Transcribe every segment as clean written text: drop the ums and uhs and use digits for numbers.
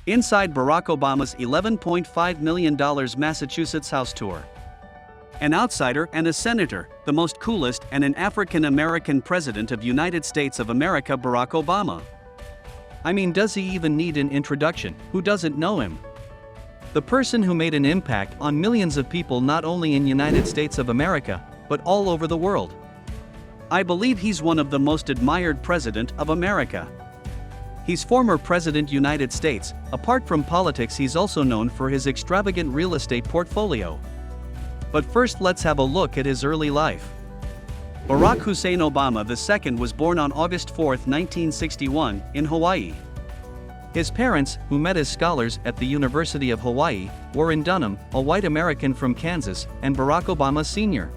Inside Barack Obama's $11.5 million Massachusetts house tour. An outsider and a senator, the most coolest and an African-American president of United States of America, Barack Obama. I mean, does he even need an introduction? Who doesn't know him? The person who made an impact on millions of people not only in United States of America, but all over the world. I believe he's one of the most admired president of America. He's former President United States. Apart from politics, he's also known for his extravagant real estate portfolio. But first, let's have a look at his early life. Barack Hussein Obama II was born on August 4, 1961, in Hawaii. His parents, who met as scholars at the University of Hawaii, were in Dunham, a white American from Kansas, and Barack Obama Sr.,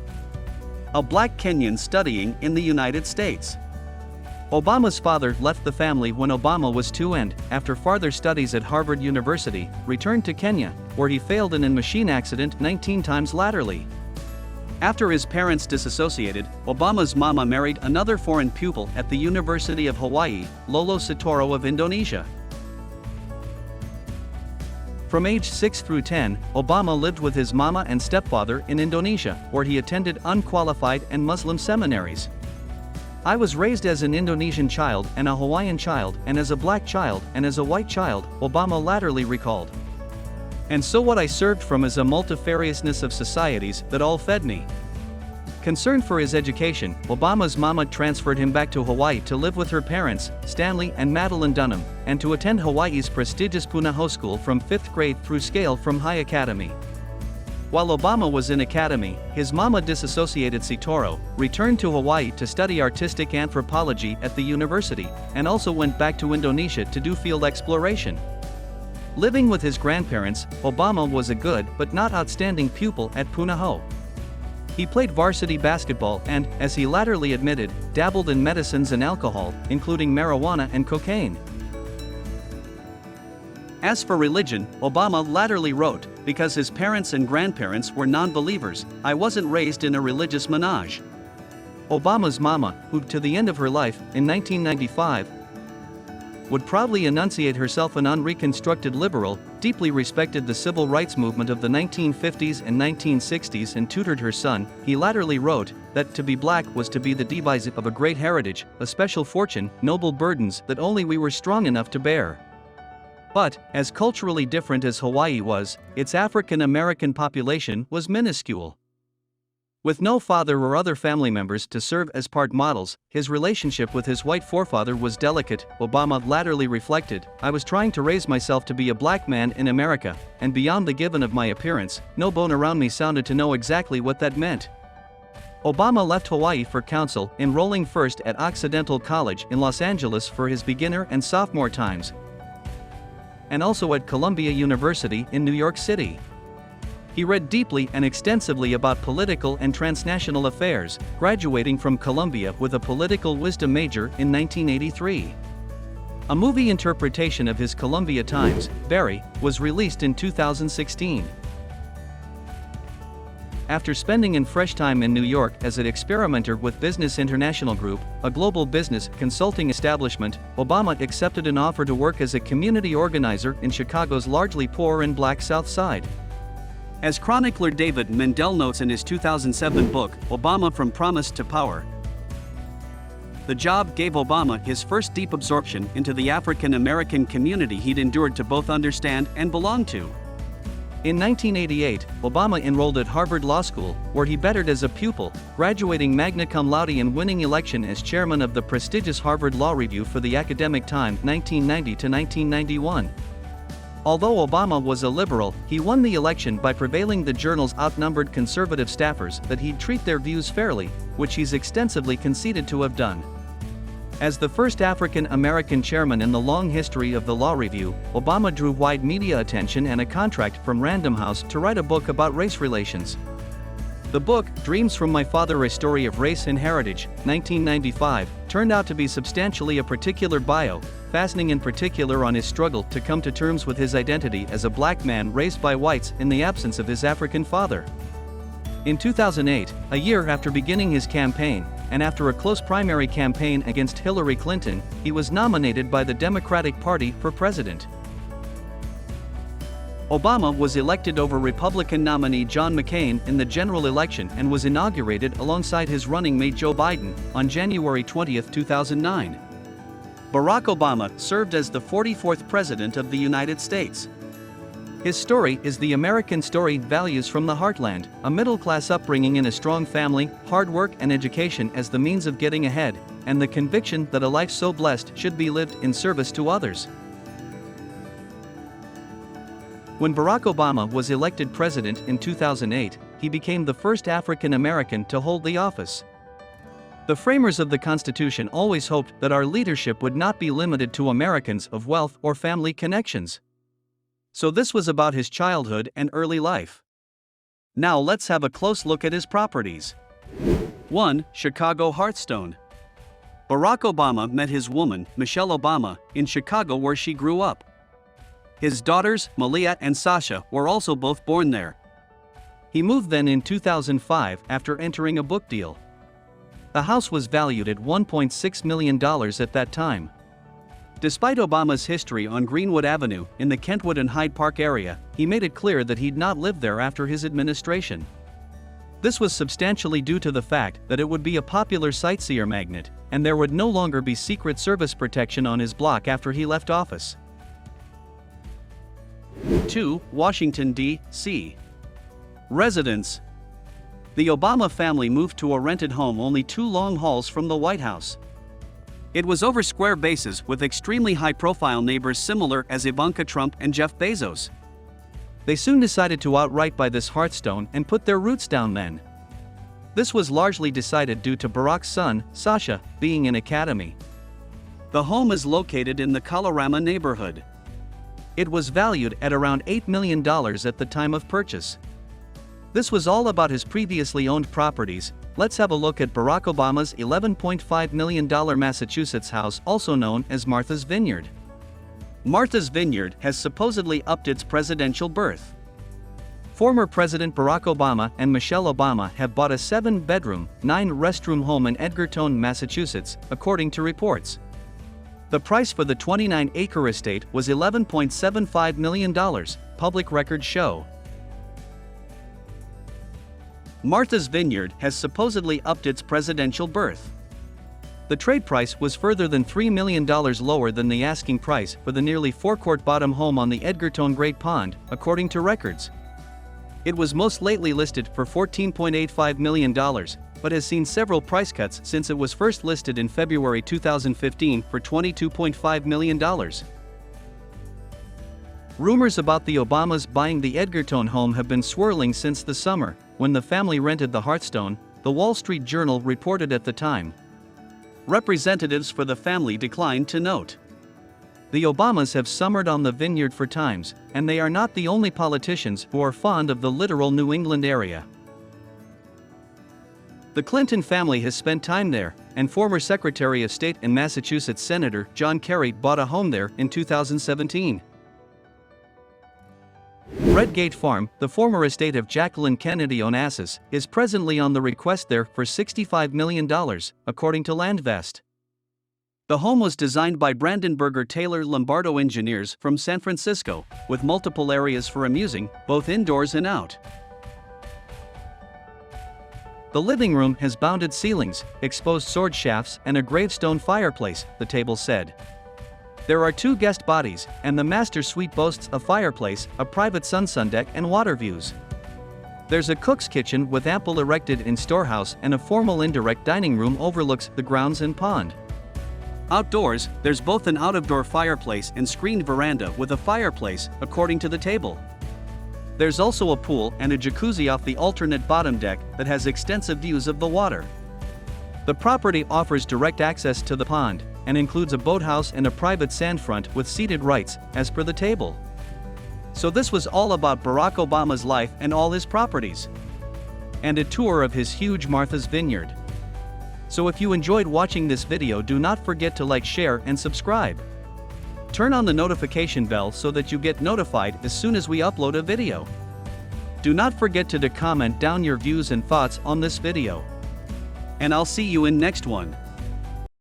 a black Kenyan studying in the United States. Obama's father left the family when Obama was 2 and, after further studies at Harvard University, returned to Kenya, where he failed in a machine accident 19 times laterally. After his parents disassociated, Obama's mama married another foreign pupil at the University of Hawaii, Lolo Sitoro of Indonesia. From age 6 through 10, Obama lived with his mama and stepfather in Indonesia, where he attended unqualified and Muslim seminaries. I was raised as an Indonesian child and a Hawaiian child and as a black child and as a white child, Obama latterly recalled. And so what I served from is a multifariousness of societies that all fed me. Concerned for his education, Obama's mama transferred him back to Hawaii to live with her parents, Stanley and Madeline Dunham, and to attend Hawaii's prestigious Punahou School from 5th grade through scale from High Academy. While Obama was in academy, his mama disassociated Sitoro, returned to Hawaii to study artistic anthropology at the university, and also went back to Indonesia to do field exploration. Living with his grandparents, Obama was a good but not outstanding pupil at Punahou. He played varsity basketball and, as he latterly admitted, dabbled in medicines and alcohol, including marijuana and cocaine. As for religion, Obama latterly wrote, because his parents and grandparents were non-believers, I wasn't raised in a religious menage. Obama's mama, who to the end of her life, in 1995, would proudly enunciate herself an unreconstructed liberal, deeply respected the civil rights movement of the 1950s and 1960s and tutored her son. He latterly wrote that to be black was to be the device of a great heritage, a special fortune, noble burdens that only we were strong enough to bear. But, as culturally different as Hawaii was, its African American population was minuscule. With no father or other family members to serve as part models, his relationship with his white forefather was delicate. Obama latterly reflected, I was trying to raise myself to be a black man in America, and beyond the given of my appearance, no bone around me sounded to know exactly what that meant. Obama left Hawaii for counsel, enrolling first at Occidental College in Los Angeles for his beginner and sophomore times, and also at Columbia University in New York City. He read deeply and extensively about political and transnational affairs, graduating from Columbia with a political wisdom major in 1983. A movie interpretation of his Columbia Times, Barry, was released in 2016. After spending in fresh time in New York as an experimenter with Business International Group, a global business consulting establishment, Obama accepted an offer to work as a community organizer in Chicago's largely poor and black South Side. As chronicler David Mendel notes in his 2007 book, Obama From Promise to Power, the job gave Obama his first deep absorption into the African American community he'd endured to both understand and belong to. In 1988, Obama enrolled at Harvard Law School, where he bettered as a pupil, graduating magna cum laude and winning election as chairman of the prestigious Harvard Law Review for the academic time 1990 to 1991. Although Obama was a liberal, he won the election by prevailing the journal's outnumbered conservative staffers that he'd treat their views fairly, which he's extensively conceded to have done. As the first African American chairman in the long history of the Law Review, Obama drew wide media attention and a contract from Random House to write a book about race relations. The book, Dreams from My Father: A Story of Race and Heritage, 1995, turned out to be substantially a particular bio, fastening in particular on his struggle to come to terms with his identity as a black man raised by whites in the absence of his African father. In 2008, a year after beginning his campaign, and after a close primary campaign against Hillary Clinton, he was nominated by the Democratic Party for president. Obama was elected over Republican nominee John McCain in the general election and was inaugurated alongside his running mate Joe Biden on January 20, 2009. Barack Obama served as the 44th President of the United States. His story is the American story: values from the heartland, a middle-class upbringing in a strong family, hard work and education as the means of getting ahead, and the conviction that a life so blessed should be lived in service to others. When Barack Obama was elected president in 2008, he became the first African American to hold the office. The framers of the Constitution always hoped that our leadership would not be limited to Americans of wealth or family connections. So this was about his childhood and early life. Now let's have a close look at his properties. 1. Chicago Hearthstone. Barack Obama met his woman, Michelle Obama, in Chicago where she grew up. His daughters, Malia and Sasha, were also both born there. He moved then in 2005 after entering a book deal. The house was valued at $1.6 million at that time. Despite Obama's history on Greenwood Avenue in the Kentwood and Hyde Park area, he made it clear that he'd not live there after his administration. This was substantially due to the fact that it would be a popular sightseer magnet, and there would no longer be Secret Service protection on his block after he left office. 2. Washington, D.C. Residence. The Obama family moved to a rented home only 2 long halls from the White House. It was over square bases with extremely high-profile neighbors similar as Ivanka Trump and Jeff Bezos. They soon decided to outright buy this Hearthstone and put their roots down then. This was largely decided due to Barack's son, Sasha, being in academy. The home is located in the Kalorama neighborhood. It was valued at around $8 million at the time of purchase. This was all about his previously owned properties. Let's have a look at Barack Obama's $11.5 million Massachusetts house, also known as Martha's Vineyard. Martha's Vineyard has supposedly upped its presidential berth. Former President Barack Obama and Michelle Obama have bought a 7-bedroom, 9-restroom home in Edgartown, Massachusetts, according to reports. The price for the 29-acre estate was $11.75 million, public records show. Martha's Vineyard has supposedly upped its presidential berth. The trade price was further than $3 million lower than the asking price for the nearly 4-court bottom home on the Edgartown Great Pond, according to records. It was most lately listed for $14.85 million, but has seen several price cuts since it was first listed in February 2015 for $22.5 million. Rumors about the Obamas buying the Edgartown home have been swirling since the summer, when the family rented the Hearthstone, the Wall Street Journal reported at the time. Representatives for the family declined to note. The Obamas have summered on the vineyard for times, and they are not the only politicians who are fond of the literal New England area. The Clinton family has spent time there, and former Secretary of State and Massachusetts Senator John Kerry bought a home there in 2017. Redgate Farm, the former estate of Jacqueline Kennedy Onassis, is presently on the request there for $65 million, according to Landvest. The home was designed by Brandenburger Taylor Lombardo engineers from San Francisco, with multiple areas for amusing, both indoors and out. The living room has bounded ceilings, exposed sword shafts, and a gravestone fireplace, the table said. There are 2 guest bodies, and the master suite boasts a fireplace, a private sun deck, and water views. There's a cook's kitchen with ample erected-in storehouse, and a formal indirect dining room overlooks the grounds and pond. Outdoors, there's both an out-of-door fireplace and screened veranda with a fireplace, according to the table. There's also a pool and a jacuzzi off the alternate bottom deck that has extensive views of the water. The property offers direct access to the pond, and includes a boathouse and a private sandfront with seated rights, as per the table. So this was all about Barack Obama's life and all his properties. And a tour of his huge Martha's Vineyard. So if you enjoyed watching this video, do not forget to like, share, and subscribe. Turn on the notification bell so that you get notified as soon as we upload a video. Do not forget to comment down your views and thoughts on this video. And I'll see you in next one.